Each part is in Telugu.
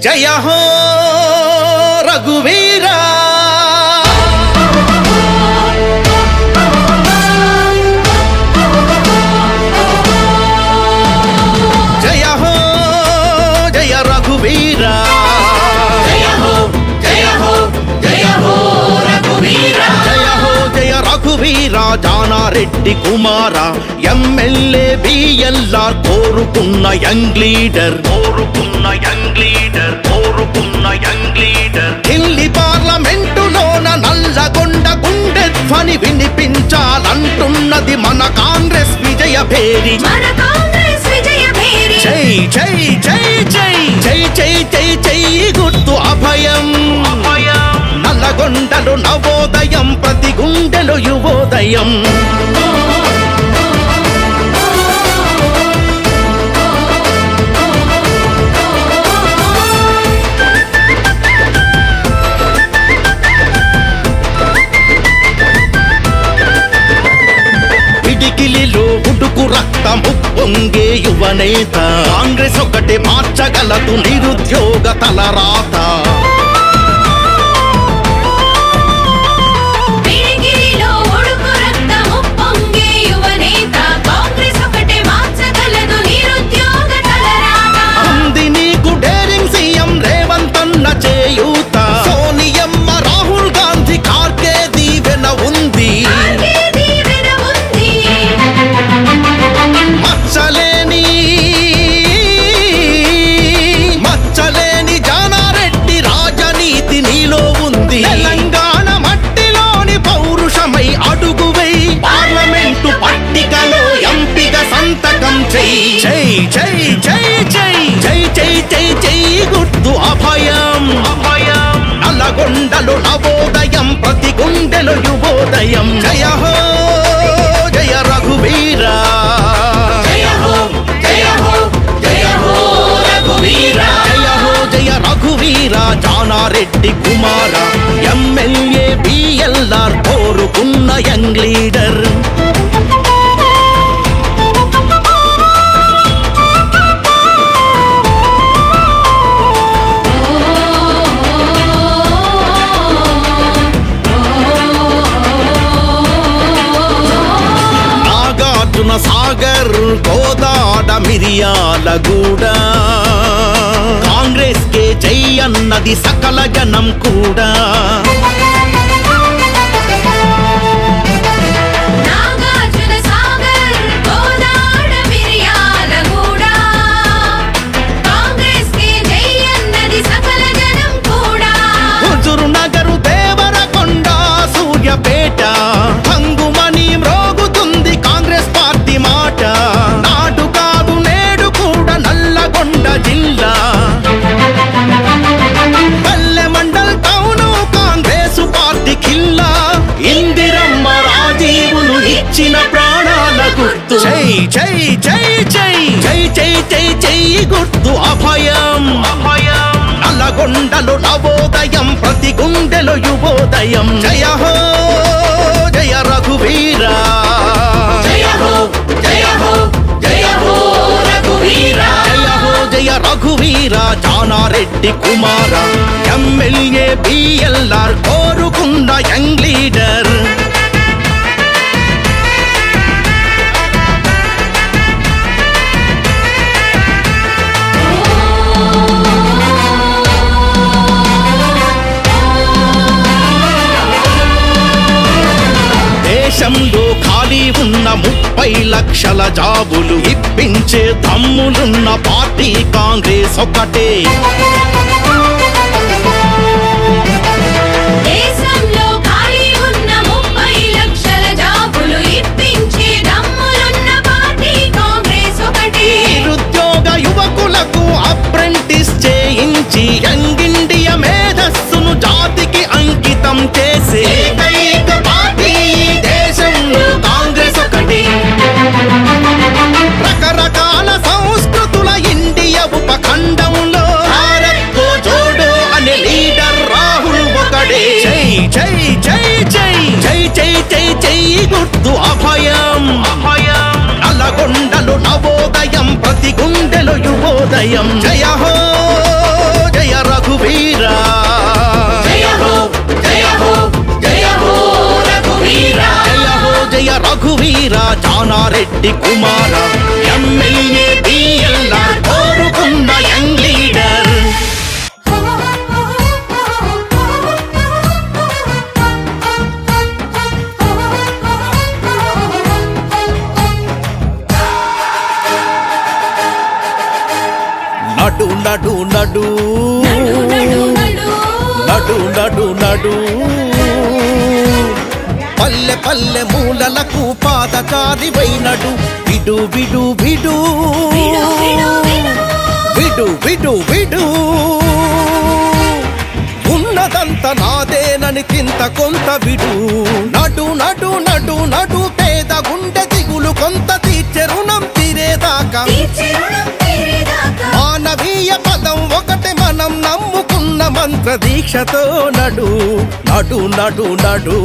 జయ హో రఘువీరా జయ హో జయ రఘువీరా జయ హో జయ హో జయ హో రఘువీరా జయ హో జయ రఘువీరా జానారెడ్డి కుమార ఎమ్మెల్యే బిఎల్ఆర్ కోరుకున్న యంగ్ లీడర్ ఢిల్లీ పార్లమెంటులోన నల్లగొండ గుండె ధ్వని వినిపించాలంటున్నది మన కాంగ్రెస్ విజయ భేరి జై జై జై జై జై జై జై జై గుర్తు అభయం నల్లగొండలు నవోదయం ప్రతి గుండెలు యువోదయం పిడికిలిలో ఉడుకు రక్తము పొంగే యువనేత కాంగ్రెస్ ఒకటే మార్చగలదు నిరుద్యోగ తలరాత ఉంది నీకు డేరింగ్ సీఎం రేవంత్ అన్న చేయూత సోనియమ్మ రాహుల్ గాంధీ కార్కే దీవెన ఉంది మచ్చలేని జానారెడ్డి రాజనీతి నీలో ఉంది తెలంగాణ మట్టిలోని పౌరుషమై అడుగువై పార్లమెంటు పట్టికలో ఎంపిక సంతకం చెయ్యి జై జై జై జై జై జై జై జై గుర్తు అభయం నల్లగొండలు నవోదయం ప్రతి గుండెలు యువోదయం జయ హో జయ రఘువీరా జయ హో జయ హో జయ హో రఘువీరా జయ హో జయ రఘువీరా జానారెడ్డి కుమార ఎమ్మెల్యే బిఎల్ఆర్ కోరుకున్న యంగ్ లీడర్ నాగార్జున సాగర్ గోదాడ మిరియాలగూడ కాంగ్రెస్ కే జై అన్నది సకల జనం కూడా హుజూర్ నగరు దేవరకొండ సూర్యాపేట హంగుమని మ్రోగుతుంది కాంగ్రెస్ పార్టీ మాట నాడు కాదు నేడు కూడా నల్లగొండ జిల్లా పల్లె మండల్ టౌను కాంగ్రెస్ పార్టీ కిల్లా ఇందిరమ్మ రాజీవులు ఇచ్చిన ప్రాణాల గుర్తు జై జై జై జై జై జై జై జై గుర్తు అభయం నల్లగొండలు నవోదయం ప్రతి గుండెలు యువోదయం జయ హో జయ రఘువీరా జయ హో జయ హో జయ హో రఘువీరా జయ హో జయ రఘువీరా జానారెడ్డి కుమార ఎమ్మెల్యే బిఎల్ఆర్ కోరుకున్న యంగ్ లీడర్ దేశంలో ఖాళీ ఉన్న 30 లక్షల జాబులు ఇప్పించే దమ్ములున్న పార్టీ కాంగ్రెస్ ఒకటే దేశంలో ఖాళీ ఉన్న 30 లక్షల జాబులు ఇప్పించే దమ్ములున్న పార్టీ కాంగ్రెస్ ఒకటే నిరుద్యోగ యువకులకు అప్రెంటిస్ చేయించి యంగ్ ఇండియా మేధస్సును జాతికి అంకితం చేసే ఏకైక పార్టీ దేశంలో కాంగ్రెస్ ఒకటి రకరకాల సంస్కృతుల ఇండియా ఉపఖండంలో భారత్ తో జోడో అనే లీడర్ రాహుల్ ఒకడే జై జై జై జై జై జై జై జై గుర్తు అభయం నల్లగొండలు నవోదయం ప్రతి గుండెలు యువోదయం జయ హో జయ వీర జానారెడ్డి కుమార ఎమ్మెల్యే బిఎల్ఆర్ కోరుకున్న యంగ్ లీడర్. నడు నడు నడు నడు నడు నడు పల్లె పల్లె మూలలకు పాదచారి వైనడు విడు విడు విడు విడు విడు విడు ఉన్నదంత నాదేనని చింత కొంత విడు. నడు నడు నడు నడు పేద గుండె దిగులు కొంత తీర్చె రుణం తీరేదాకా మానవీయ పదం ఒకటి మనం నమ్ముకున్న మంత్ర దీక్షతో నడు నడు నడు నడు.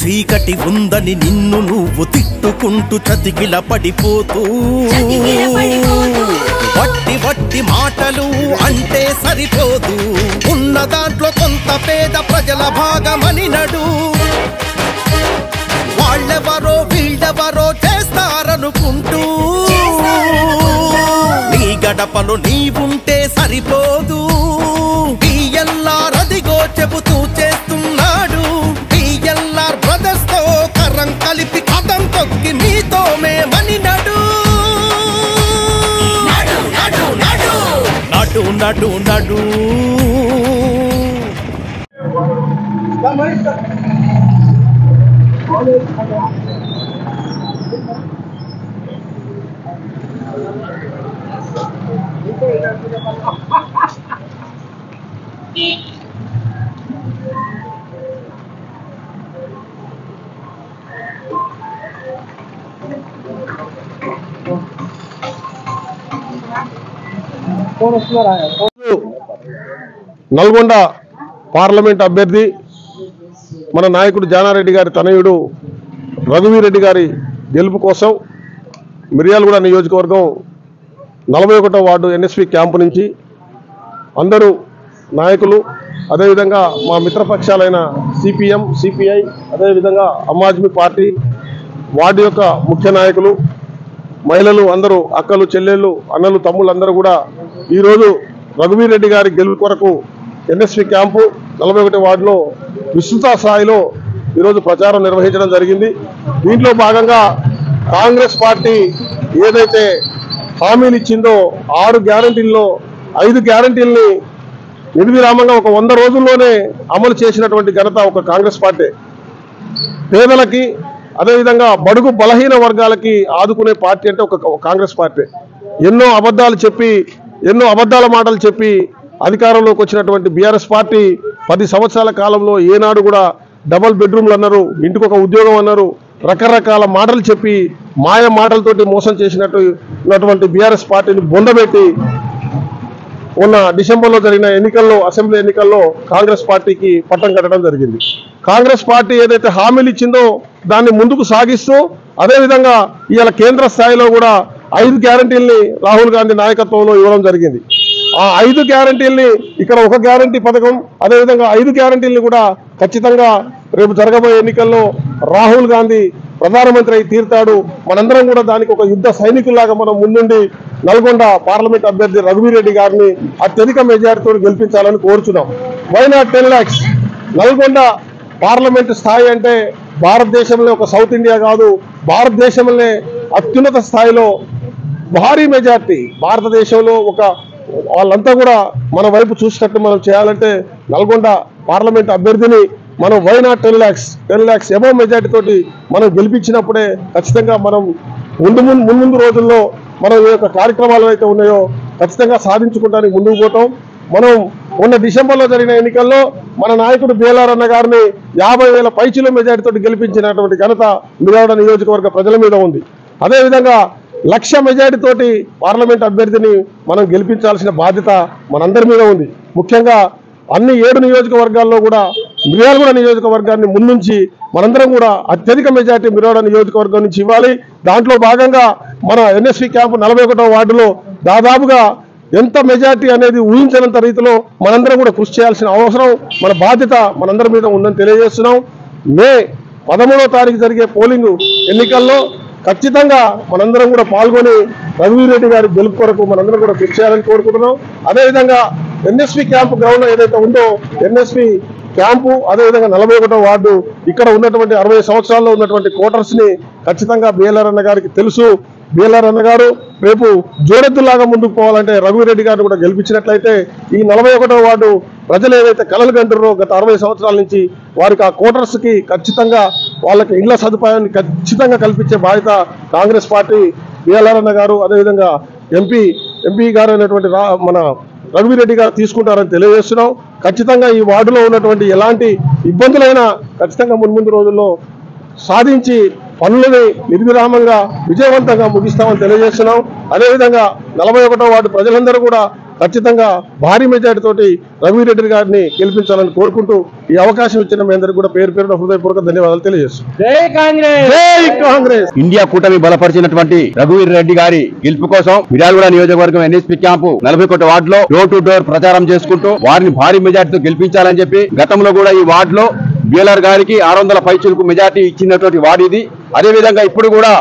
చీకటి ఉందని నిన్ను నువ్వు తిట్టుకుంటూ చతికిల పడిపోతూ వట్టి వట్టి మాటలు అంటే సరిపోదు. ఉన్న దాంట్లో కొంత పేద ప్రజల భాగమని నడు. వాళ్ళెవరో వీళ్ళెవరో చేస్తారనుకుంటూ నీ గడపలో నీవుంటే సరిపోదు. బిఎల్ఆర్ అదిగో చెబుతూ చేస్తున్నాడు. బిఎల్ఆర్ బ్రదర్స్ తో కరం కలిపి కథం తొక్కి నీతో మేమని నడు నడు నడు నడు నడు. నల్గొండ పార్లమెంట్ అభ్యర్థి మన నాయకుడు జానారెడ్డి గారి తనయుడు రఘువీరెడ్డి గారి గెలుపు కోసం మిర్యాలగూడ నియోజకవర్గం 41వ వార్డు ఎన్ఎస్పి క్యాంపు నుంచి అందరూ నాయకులు, అదేవిధంగా మా మిత్రపక్షాలైన సిపిఎం, సిపిఐ, అదేవిధంగా ఆమ్ ఆద్మీ పార్టీ వార్డు యొక్క ముఖ్య నాయకులు, మహిళలు అందరూ, అక్కలు, చెల్లెళ్ళు, అన్నలు, తమ్ముళ్ళు అందరూ కూడా ఈరోజు రఘువీరెడ్డి గారి గెలుపు కొరకు ఎన్ఎస్పి క్యాంపు 41 వార్డులో విస్తృత స్థాయిలో ఈరోజు ప్రచారం నిర్వహించడం జరిగింది. దీంట్లో భాగంగా కాంగ్రెస్ పార్టీ ఏదైతే హామీలు ఇచ్చిందో 6 గ్యారంటీల్లో 5 గ్యారంటీల్ని నిర్విరామంగా ఒక 100 రోజుల్లోనే అమలు చేసినటువంటి ఘనత ఒక కాంగ్రెస్ పార్టీ. పేదలకి అదేవిధంగా బడుగు బలహీన వర్గాలకి ఆదుకునే పార్టీ అంటే ఒక కాంగ్రెస్ పార్టీ. ఎన్నో అబద్ధాలు చెప్పి, ఎన్నో అబద్ధాల మాటలు చెప్పి అధికారంలోకి వచ్చినటువంటి బీఆర్ఎస్ పార్టీ 10 సంవత్సరాల కాలంలో ఏనాడు కూడా డబుల్ బెడ్రూమ్లు అన్నారు, ఇంటికి ఒక ఉద్యోగం అన్నారు, రకరకాల మాటలు చెప్పి మాయ మాటలతోటి మోసం చేసినటువంటి బీఆర్ఎస్ పార్టీని బొందబెట్టి ఉన్న డిసెంబర్లో జరిగిన ఎన్నికల్లో, అసెంబ్లీ ఎన్నికల్లో కాంగ్రెస్ పార్టీకి పట్టం కట్టడం జరిగింది. కాంగ్రెస్ పార్టీ ఏదైతే హామీలు ఇచ్చిందో దాన్ని ముందుకు సాగిస్తూ అదేవిధంగా ఇవాళ కేంద్ర స్థాయిలో కూడా 5 గ్యారంటీల్ని రాహుల్ గాంధీ నాయకత్వంలో ఇవ్వడం జరిగింది. ఆ 5 గ్యారంటీల్ని ఇక్కడ ఒక గ్యారంటీ పథకం, అదేవిధంగా 5 గ్యారంటీల్ని కూడా ఖచ్చితంగా రేపు జరగబోయే ఎన్నికల్లో రాహుల్ గాంధీ ప్రధానమంత్రి అయి తీరుతాడు. మనందరం కూడా దానికి ఒక యుద్ధ సైనికుల్లాగా మనం ముందుండి నల్గొండ పార్లమెంట్ అభ్యర్థి రఘువీరెడ్డి గారిని అత్యధిక మెజారిటీతో గెలిపించాలని కోరుచున్నాం. Why not 10 lakhs? Nalgonda parliament స్థాయి అంటే భారతదేశంలో ఒక సౌత్ ఇండియా కాదు, భారతదేశంలోనే అత్యున్నత స్థాయిలో భారీ మెజార్టీ. భారతదేశంలో ఒక వాళ్ళంతా కూడా మన వైపు చూసినట్టు మనం చేయాలంటే నల్గొండ పార్లమెంట్ అభ్యర్థిని మనం why not 10 lakhs above majority తోటి మనం గెలిపించినప్పుడే ఖచ్చితంగా మనం ముందు రోజుల్లో మనం ఈ యొక్క కార్యక్రమాలు అయితే ఉన్నాయో ఖచ్చితంగా సాధించుకోవడానికి ముందుకు పోతాం. మనం మొన్న డిసెంబర్లో జరిగిన ఎన్నికల్లో మన నాయకుడు బేలార్ అన్న గారిని 50,000 పైచిలో మెజారిటీతో గెలిపించినటువంటి ఘనత మిర్యాలగూడ నియోజకవర్గ ప్రజల మీద ఉంది. అదేవిధంగా 1,00,000 మెజారిటీతోటి పార్లమెంట్ అభ్యర్థిని మనం గెలిపించాల్సిన బాధ్యత మనందరి మీద ఉంది. ముఖ్యంగా అన్ని 7 నియోజకవర్గాల్లో కూడా మిర్యాలగూడ నియోజకవర్గాన్ని ముందుంచి మనందరం కూడా అత్యధిక మెజారిటీ మిర్యాలగూడ నియోజకవర్గం నుంచి ఇవ్వాలి. దాంట్లో భాగంగా మన ఎన్ఎస్పి క్యాంపు 41వ వార్డులో దాదాపుగా ఎంత మెజారిటీ అనేది ఊహించినంత రీతిలో మనందరం కూడా కృషి చేయాల్సిన అవసరం, మన బాధ్యత మనందరి మీద ఉందని తెలియజేస్తున్నాం. మే 13వ తారీఖు జరిగే పోలింగ్ ఎన్నికల్లో ఖచ్చితంగా మనందరం కూడా పాల్గొని రఘువీర్ రెడ్డి గారి గెలుపు కొరకు మనందరం కూడా కృషి చేయాలని కోరుకుంటున్నాం. అదేవిధంగా ఎన్ఎస్పి క్యాంపు గ్రౌండ్ ఏదైతే ఉందో ఎన్ఎస్పి క్యాంపు అదేవిధంగా 41వ వార్డు ఇక్కడ ఉన్నటువంటి 60 సంవత్సరాల్లో ఉన్నటువంటి కోటర్స్ ని ఖచ్చితంగా బిఎల్ఆర్ అన్న గారికి తెలుసు. బిఎల్ఆర్ అన్న గారు రేపు జోడెద్దులాగా ముందుకు పోవాలంటే రఘువీర్ రెడ్డి గారిని కూడా గెలిపించినట్లయితే ఈ 41వ వార్డు ప్రజలు ఏదైతే కలలు కంటున్నారో గత 60 సంవత్సరాల నుంచి వారికి ఆ కోటర్స్ కి ఖచ్చితంగా వాళ్ళకి ఇళ్ల సదుపాయాన్ని ఖచ్చితంగా కల్పించే బాధ్యత కాంగ్రెస్ పార్టీ బిఎల్ఆర్ అన్న గారు అదేవిధంగా ఎంపీ గారు అయినటువంటి మన రఘువీర్ రెడ్డి గారు తీసుకుంటారని తెలియజేస్తున్నాం. ఖచ్చితంగా ఈ వార్డులో ఉన్నటువంటి ఎలాంటి ఇబ్బందులైనా ఖచ్చితంగా మున్ముందు రోజుల్లో సాధించి పనులని నిర్విరామంగా విజయవంతంగా ముగిస్తామని తెలియజేస్తున్నాం. అదేవిధంగా 41వ వార్డు ప్రజలందరూ కూడా ఖచ్చితంగా భారీ మెజార్టీ తోటి రఘువీర్ రెడ్డి గారిని గెలిపించాలని కోరుకుంటూ ఈ అవకాశం ఇచ్చిన మీ అందరికీ కూడా పేరు పేరున హృదయపూర్వక ధన్యవాదాలు తెలియజేస్తున్నాం. జై కాంగ్రెస్, జై కాంగ్రెస్. ఇండియా కూటమి బలపరిచినటువంటి రఘువీర్ రెడ్డి గారి గెలుపు కోసం మిర్యాలగూడ నియోజకవర్గం ఎన్ఎస్పీ క్యాంపు 41 వార్డులో డోర్ టు డోర్ ప్రచారం చేసుకుంటూ వారిని భారీ మెజార్టీతో గెలిపించాలని చెప్పి గతంలో కూడా ఈ వార్డులో బిఎల్ఆర్ గారికి 600 పైచులకు మెజార్టీ ఇచ్చినటువంటి వార్డు ఇది. అదేవిధంగా ఇప్పుడు కూడా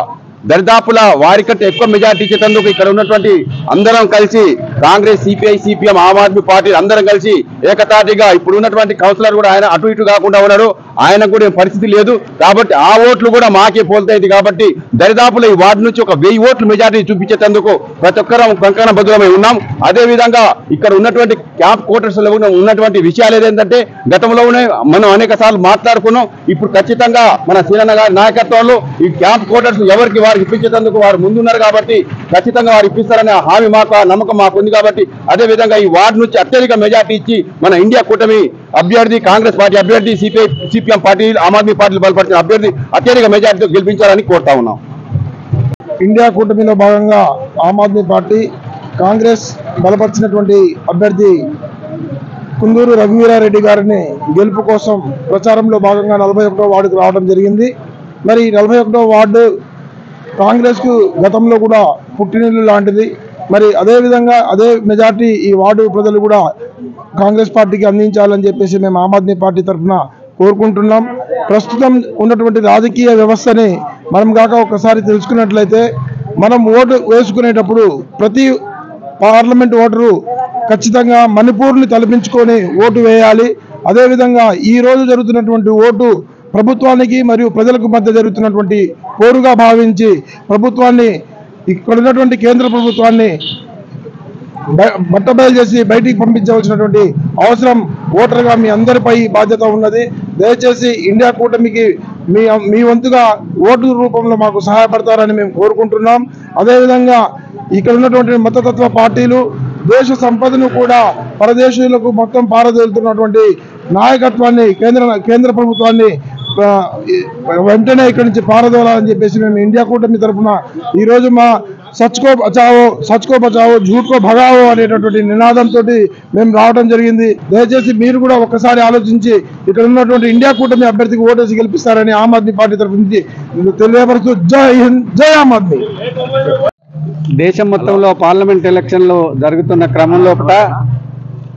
దరిదాపుల వారికంటే ఎక్కువ మెజార్టీ ఇచ్చేందుకు ఇక్కడ ఉన్నటువంటి అందరం కలిసి Congress, CPI, CPM, Aam Aadmi party అందరం కలిసి ఏకతాటిగా ఇప్పుడు ఉన్నటువంటి కౌన్సిలర్ కూడా ఆయన అటు ఇటు కాకుండా ఉన్నారు. ఆయన కూడా పరిస్థితి లేదు కాబట్టి ఆ ఓట్లు కూడా మాకే పోల్తాయి. కాబట్టి దరిదాపుల ఈ వార్డు నుంచి ఒక 1000 ఓట్లు మెజార్టీ చూపించేందుకు ప్రతి ఒక్కరం కంకణ బద్దులమై ఉన్నాం. అదేవిధంగా ఇక్కడ ఉన్నటువంటి క్యాంప్ క్వార్టర్స్ లో ఉన్నటువంటి విషయాలు ఏదేంటంటే గతంలోనే మనం అనేక సార్లు మాట్లాడుకున్నాం. ఇప్పుడు ఖచ్చితంగా మన సీనన్న గారి నాయకత్వంలో ఈ క్యాంప్ క్వార్టర్స్ ఎవరికి వారికి ఇప్పించేందుకు వారు ముందున్నారు కాబట్టి ఖచ్చితంగా వారు ఇప్పిస్తారనే హామీ మాకు నమ్మకం మాకు ఉంది. కాబట్టి అదేవిధంగా ఈ వార్డు నుంచి అత్యధిక మెజార్టీ ఇచ్చి మన ఇండియా కూటమి అభ్యర్థి కాంగ్రెస్ పార్టీ అభ్యర్థి సిపిఎం పార్టీ ఆమ్ ఆద్మీ పార్టీలు బలపరిచిన అభ్యర్థి అత్యధిక మెజార్టీతో గెలిపించాలని కోరుతా ఉన్నాం. ఇండియా కూటమిలో భాగంగా ఆమ్ ఆద్మీ పార్టీ కాంగ్రెస్ బలపరిచినటువంటి అభ్యర్థి కుందూరు రఘువీరారెడ్డి గారిని గెలుపు కోసం ప్రచారంలో భాగంగా 41వ వార్డుకు రావడం జరిగింది. మరి 41వ వార్డు కాంగ్రెస్కు గతంలో కూడా పుట్టినిల్లు లాంటిది. మరి అదేవిధంగా అదే మెజార్టీ ఈ వార్డు ప్రజలు కూడా కాంగ్రెస్ పార్టీకి అందించాలని చెప్పేసి మేము ఆమ్ ఆద్మీ పార్టీ తరఫున కోరుకుంటున్నాం. ప్రస్తుతం ఉన్నటువంటి రాజకీయ వ్యవస్థని మనం కాక ఒకసారి తెలుసుకున్నట్లయితే మనం ఓటు వేసుకునేటప్పుడు ప్రతి పార్లమెంట్ ఓటరు ఖచ్చితంగా మణిపూర్ని తలపించుకొని ఓటు వేయాలి. అదేవిధంగా ఈ రోజు జరుగుతున్నటువంటి ఓటు ప్రభుత్వానికి మరియు ప్రజలకు మధ్య జరుగుతున్నటువంటి పోరుగా భావించి ప్రభుత్వాన్ని ఇక్కడ ఉన్నటువంటి కేంద్ర ప్రభుత్వాన్ని బట్టబయలు చేసి బయటికి పంపించవలసినటువంటి అవసరం ఓటర్గా మీ అందరిపై బాధ్యత ఉన్నది. దయచేసి ఇండియా కూటమికి మీ వంతుగా ఓటు రూపంలో మాకు సహాయపడతారని మేము కోరుకుంటున్నాం. అదేవిధంగా ఇక్కడ ఉన్నటువంటి మతతత్వ పార్టీలు దేశ సంపదను కూడా పరదేశీయులకు మొత్తం పారదోలుతున్నటువంటి నాయకత్వాన్ని కేంద్ర ప్రభుత్వాన్ని వెంటనే ఇక్కడి నుంచి పారదోలాలని చెప్పేసి మేము ఇండియా కూటమి తరఫున ఈరోజు మా సచ్కో బచావో झूठको భగావో అనేటటువంటి నినాదంతో మేము రావడం జరిగింది. దయచేసి మీరు కూడా ఒక్కసారి ఆలోచించి ఇక్కడ ఉన్నటువంటి ఇండియా కూటమి అభ్యర్థికి ఓటేసి గెలిపిస్తారని ఆమ్ ఆద్మీ పార్టీ తరఫు నుంచి తెలియపరుస్తూ జై హింద్, జై ఆమ్ ఆద్మీ. దేశం మొత్తంలో పార్లమెంట్ ఎలక్షన్లు జరుగుతున్న క్రమంలో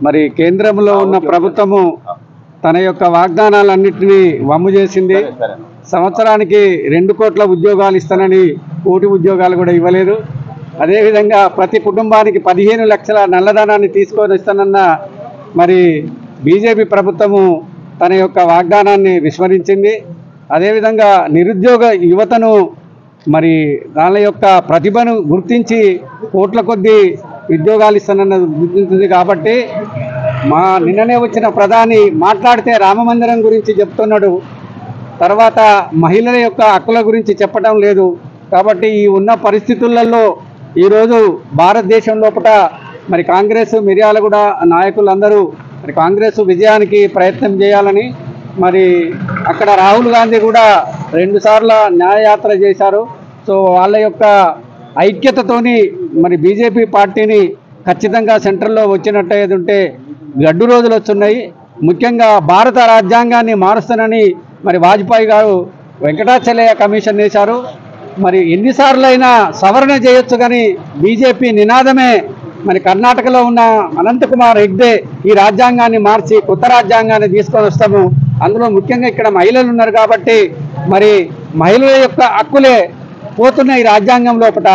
మరి కేంద్రంలో ఉన్న ప్రభుత్వము తన యొక్క వాగ్దానాలన్నింటినీ వమ్ము చేసింది. సంవత్సరానికి 2 కోట్ల ఉద్యోగాలు ఇస్తానని 1 కోటి ఉద్యోగాలు కూడా ఇవ్వలేదు. అదేవిధంగా ప్రతి కుటుంబానికి 15 లక్షల నల్లధనాన్ని తీసుకొని ఇస్తానన్న మరి బీజేపీ ప్రభుత్వము తన యొక్క వాగ్దానాన్ని విస్మరించింది. అదేవిధంగా నిరుద్యోగ యువతను మరి వాళ్ళ యొక్క ప్రతిభను గుర్తించి కోట్ల కొద్దీ ఉద్యోగాలు ఇస్తానన్నది గుర్తించింది. కాబట్టి నిన్ననే వచ్చిన ప్రధాని మాట్లాడితే రామమందిరం గురించి చెప్తున్నాడు, తర్వాత మహిళల యొక్క హక్కుల గురించి చెప్పడం లేదు. కాబట్టి ఈ ఉన్న పరిస్థితులలో ఈరోజు భారతదేశం లోపల మరి కాంగ్రెస్ మిర్యాలగూడ నాయకులందరూ మరి కాంగ్రెస్ విజయానికి ప్రయత్నం చేయాలని మరి అక్కడ రాహుల్ గాంధీ కూడా 2 సార్లు న్యాయయాత్ర చేశారు. సో వాళ్ళ యొక్క ఐక్యతతోని మరి బీజేపీ పార్టీని ఖచ్చితంగా సెంట్రల్లో వచ్చినట్టు ఉంటే గడ్డు రోజులు వస్తున్నాయి. ముఖ్యంగా భారత రాజ్యాంగాన్ని మారుస్తానని మరి వాజ్పేయి గారు వెంకటాచలయ కమిషన్ వేశారు. మరి ఎన్నిసార్లైనా సవరణ చేయొచ్చు కానీ బీజేపీ నినాదమే మరి కర్ణాటకలో ఉన్న అనంతకుమార్ హెగ్డే ఈ రాజ్యాంగాన్ని మార్చి కొత్త రాజ్యాంగాన్ని తీసుకొని వస్తాము. అందులో ముఖ్యంగా ఇక్కడ మహిళలు ఉన్నారు కాబట్టి మరి మహిళల యొక్క హక్కులే పోతున్న ఈ రాజ్యాంగం లోపల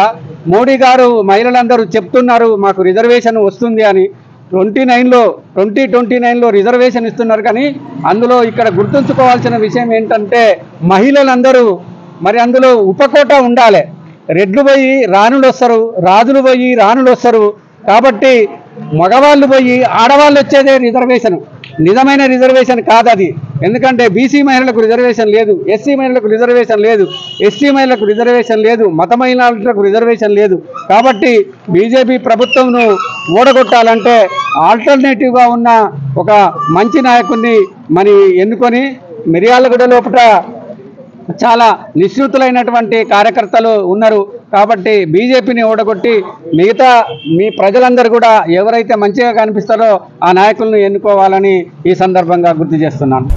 మోడీ గారు మహిళలందరూ చెప్తున్నారు మాకు రిజర్వేషన్ వస్తుంది అని. 2029లో రిజర్వేషన్ ఇస్తున్నారు కానీ అందులో ఇక్కడ గుర్తుంచుకోవాల్సిన విషయం ఏంటంటే మహిళలందరూ మరి అందులో ఉపకోట ఉండాలి. రెడ్లు పోయి రాణులు వస్తారు, రాజులు పోయి రాణులు వస్తారు. కాబట్టి మగవాళ్ళు పోయి ఆడవాళ్ళు వచ్చేదే రిజర్వేషన్, నిజమైన రిజర్వేషన్ కాదు అది. ఎందుకంటే బీసీ మహిళలకు రిజర్వేషన్ లేదు, ఎస్సీ మహిళలకు రిజర్వేషన్ లేదు, ఎస్టీ మహిళలకు రిజర్వేషన్ లేదు, మత మైనారిటీలకు రిజర్వేషన్ లేదు. కాబట్టి బీజేపీ ప్రభుత్వంను ఓడగొట్టాలంటే ఆల్టర్నేటివ్గా ఉన్న ఒక మంచి నాయకుడిని మరి ఎన్నుకొని మిర్యాలగూడ లోపల చాలా నిశ్చితులైనటువంటి కార్యకర్తలు ఉన్నారు. కాబట్టి బీజేపీని ఓడగొట్టి మిగతా మీ ప్రజలందరూ కూడా ఎవరైతే మంచిగా కనిపిస్తారో ఆ నాయకులను ఎన్నుకోవాలని ఈ సందర్భంగా గుర్తు చేస్తున్నాను.